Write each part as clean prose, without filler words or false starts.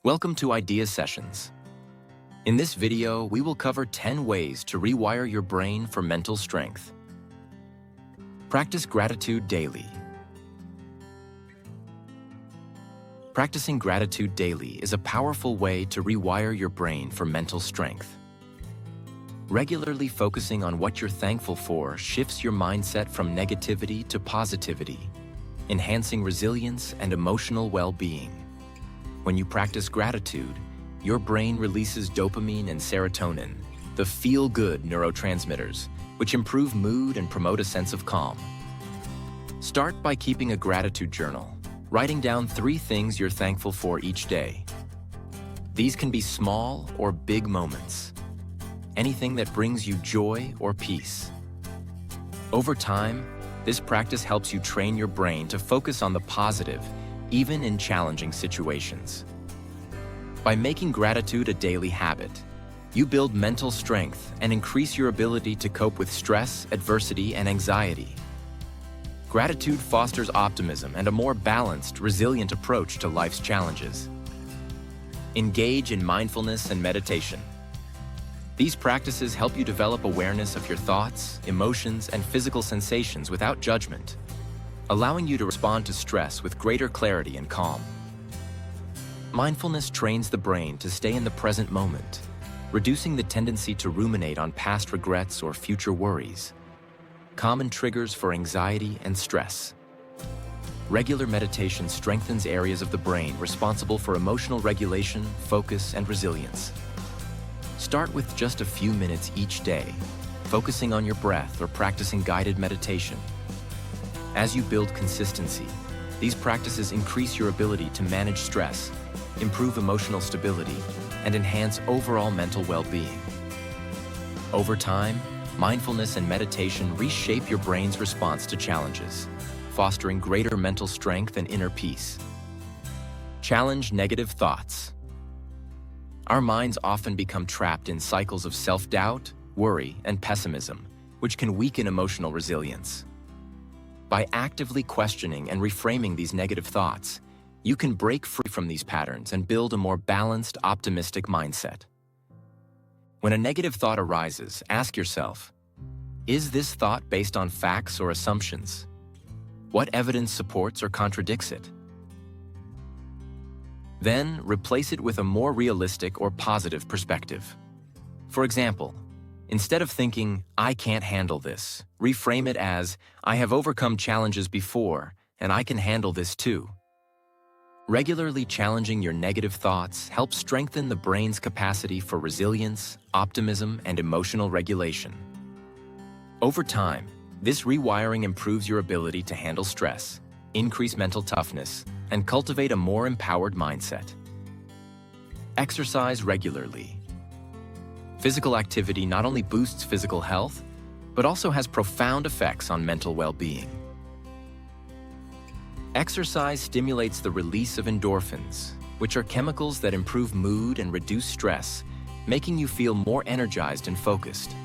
Welcome to Idea Sessions. In this video, we will cover 10 ways to rewire your brain for mental strength. Practice gratitude daily. Practicing gratitude daily is a powerful way to rewire your brain for mental strength. Regularly focusing on what you're thankful for shifts your mindset from negativity to positivity, enhancing resilience and emotional well-being. When you practice gratitude, your brain releases dopamine and serotonin, the feel-good neurotransmitters, which improve mood and promote a sense of calm. Start by keeping a gratitude journal, writing down 3 things you're thankful for each day. These can be small or big moments, anything that brings you joy or peace. Over time, this practice helps you train your brain to focus on the positive, even in challenging situations. By making gratitude a daily habit, you build mental strength and increase your ability to cope with stress, adversity, and anxiety. Gratitude fosters optimism and a more balanced, resilient approach to life's challenges. Engage in mindfulness and meditation. These practices help you develop awareness of your thoughts, emotions, and physical sensations without judgment, allowing you to respond to stress with greater clarity and calm. Mindfulness trains the brain to stay in the present moment, reducing the tendency to ruminate on past regrets or future worries, common triggers for anxiety and stress. Regular meditation strengthens areas of the brain responsible for emotional regulation, focus, and resilience. Start with just a few minutes each day, focusing on your breath or practicing guided meditation. As you build consistency, these practices increase your ability to manage stress, improve emotional stability, and enhance overall mental well-being. Over time, mindfulness and meditation reshape your brain's response to challenges, fostering greater mental strength and inner peace. Challenge negative thoughts. Our minds often become trapped in cycles of self-doubt, worry, and pessimism, which can weaken emotional resilience. By actively questioning and reframing these negative thoughts, you can break free from these patterns and build a more balanced, optimistic mindset. When a negative thought arises, ask yourself, is this thought based on facts or assumptions? What evidence supports or contradicts it? Then, replace it with a more realistic or positive perspective. For example, instead of thinking, I can't handle this, reframe it as, I have overcome challenges before, and I can handle this too. Regularly challenging your negative thoughts helps strengthen the brain's capacity for resilience, optimism, and emotional regulation. Over time, this rewiring improves your ability to handle stress, increase mental toughness, and cultivate a more empowered mindset. Exercise regularly. Physical activity not only boosts physical health, but also has profound effects on mental well-being. Exercise stimulates the release of endorphins, which are chemicals that improve mood and reduce stress, making you feel more energized and focused.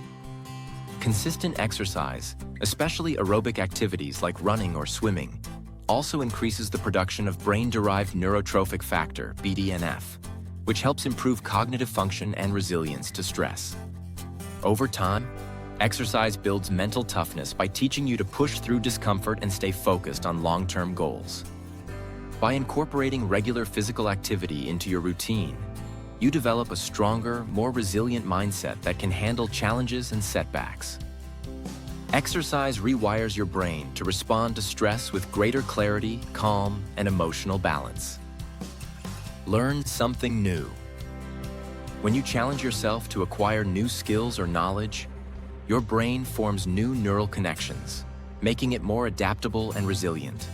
Consistent exercise, especially aerobic activities like running or swimming, also increases the production of brain-derived neurotrophic factor, BDNF, which helps improve cognitive function and resilience to stress. Over time, exercise builds mental toughness by teaching you to push through discomfort and stay focused on long-term goals. By incorporating regular physical activity into your routine, you develop a stronger, more resilient mindset that can handle challenges and setbacks. Exercise rewires your brain to respond to stress with greater clarity, calm, and emotional balance. Learn something new. When you challenge yourself to acquire new skills or knowledge, your brain forms new neural connections, making it more adaptable and resilient.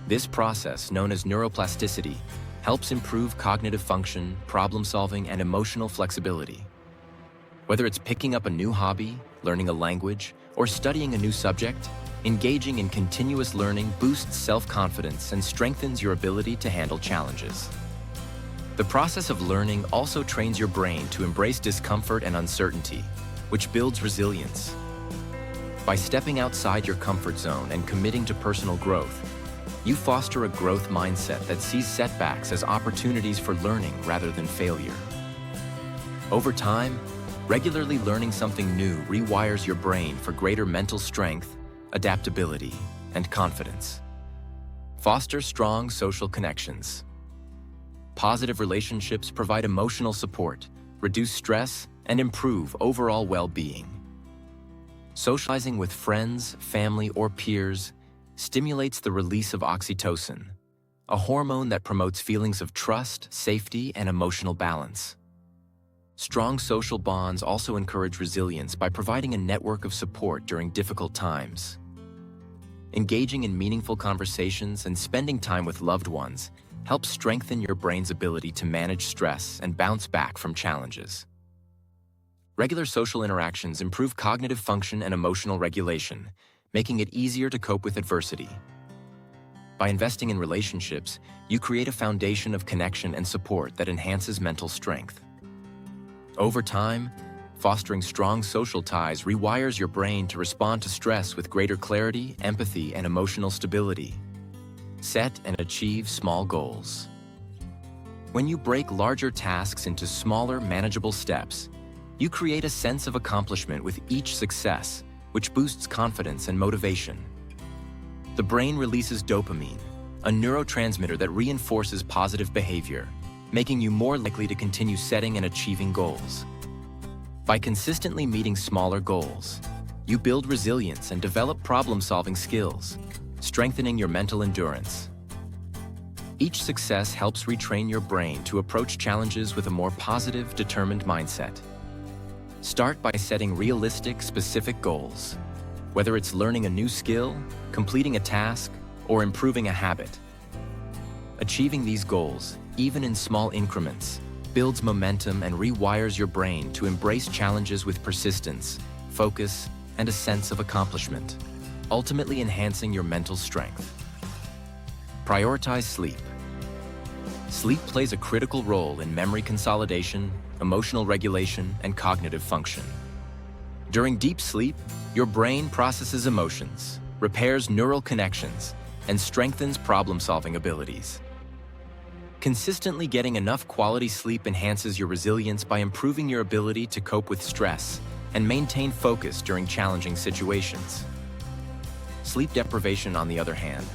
This process, known as neuroplasticity, helps improve cognitive function, problem-solving, and emotional flexibility. Whether it's picking up a new hobby, learning a language, or studying a new subject, engaging in continuous learning boosts self-confidence and strengthens your ability to handle challenges. The process of learning also trains your brain to embrace discomfort and uncertainty, which builds resilience. By stepping outside your comfort zone and committing to personal growth, You foster a growth mindset that sees setbacks as opportunities for learning rather than failure. Over time, regularly learning something new rewires your brain for greater mental strength, adaptability, and confidence. Foster strong social connections. Positive relationships provide emotional support, reduce stress, and improve overall well-being. Socializing with friends, family, or peers stimulates the release of oxytocin, a hormone that promotes feelings of trust, safety, and emotional balance. Strong social bonds also encourage resilience by providing a network of support during difficult times. Engaging in meaningful conversations and spending time with loved ones helps strengthen your brain's ability to manage stress and bounce back from challenges. Regular social interactions improve cognitive function and emotional regulation, making it easier to cope with adversity. By investing in relationships, you create a foundation of connection and support that enhances mental strength. Over time, fostering strong social ties rewires your brain to respond to stress with greater clarity, empathy, and emotional stability. Set and achieve small goals. When you break larger tasks into smaller, manageable steps, you create a sense of accomplishment with each success, which boosts confidence and motivation. The brain releases dopamine, a neurotransmitter that reinforces positive behavior, making you more likely to continue setting and achieving goals. By consistently meeting smaller goals, you build resilience and develop problem-solving skills, strengthening your mental endurance. Each success helps retrain your brain to approach challenges with a more positive, determined mindset. Start by setting realistic, specific goals. Whether it's learning a new skill, completing a task, or improving a habit. Achieving these goals, even in small increments, builds momentum and rewires your brain to embrace challenges with persistence, focus, and a sense of accomplishment, ultimately enhancing your mental strength. Prioritize sleep. Sleep plays a critical role in memory consolidation, emotional regulation, and cognitive function. During deep sleep, your brain processes emotions, repairs neural connections, and strengthens problem-solving abilities. Consistently getting enough quality sleep enhances your resilience by improving your ability to cope with stress and maintain focus during challenging situations. Sleep deprivation, on the other hand,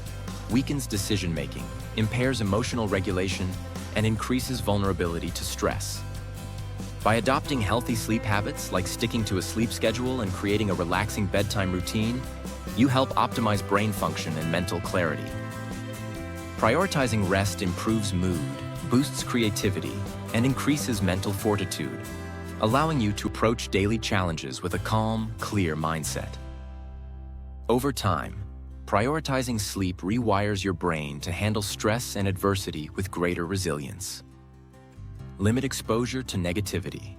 weakens decision-making, impairs emotional regulation, and increases vulnerability to stress. By adopting healthy sleep habits like sticking to a sleep schedule and creating a relaxing bedtime routine, you help optimize brain function and mental clarity. Prioritizing rest improves mood, boosts creativity, and increases mental fortitude, allowing you to approach daily challenges with a calm, clear mindset. Over time, prioritizing sleep rewires your brain to handle stress and adversity with greater resilience. Limit exposure to negativity.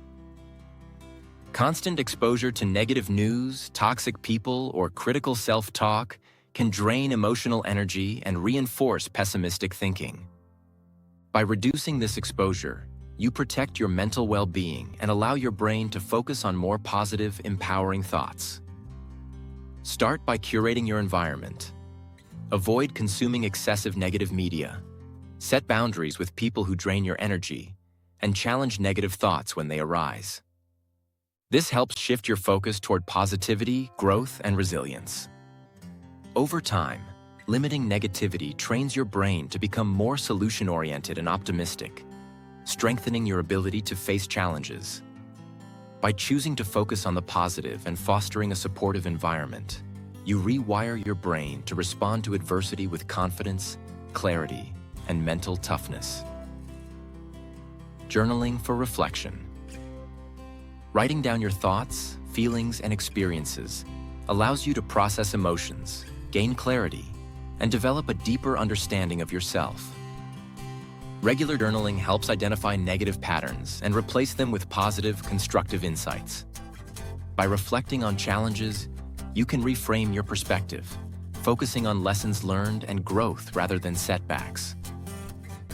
Constant exposure to negative news, toxic people, or critical self-talk can drain emotional energy and reinforce pessimistic thinking. By reducing this exposure, you protect your mental well-being and allow your brain to focus on more positive, empowering thoughts. Start by curating your environment. Avoid consuming excessive negative media. Set boundaries with people who drain your energy, and challenge negative thoughts when they arise. This helps shift your focus toward positivity, growth, and resilience. Over time, limiting negativity trains your brain to become more solution-oriented and optimistic, strengthening your ability to face challenges. By choosing to focus on the positive and fostering a supportive environment, you rewire your brain to respond to adversity with confidence, clarity, and mental toughness. Journaling for reflection. Writing down your thoughts, feelings, and experiences allows you to process emotions, gain clarity, and develop a deeper understanding of yourself. Regular journaling helps identify negative patterns and replace them with positive, constructive insights. By reflecting on challenges, you can reframe your perspective, focusing on lessons learned and growth rather than setbacks.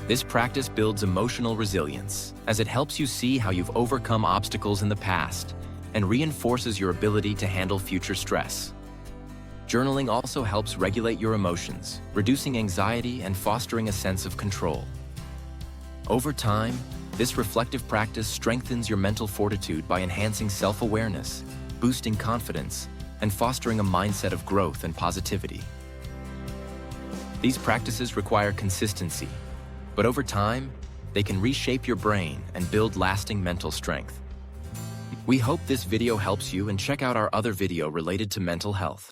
This practice builds emotional resilience, as it helps you see how you've overcome obstacles in the past and reinforces your ability to handle future stress. Journaling also helps regulate your emotions, reducing anxiety and fostering a sense of control. Over time, this reflective practice strengthens your mental fortitude by enhancing self-awareness, boosting confidence, and fostering a mindset of growth and positivity. These practices require consistency, but over time, they can reshape your brain and build lasting mental strength. We hope this video helps you, and check out our other video related to mental health.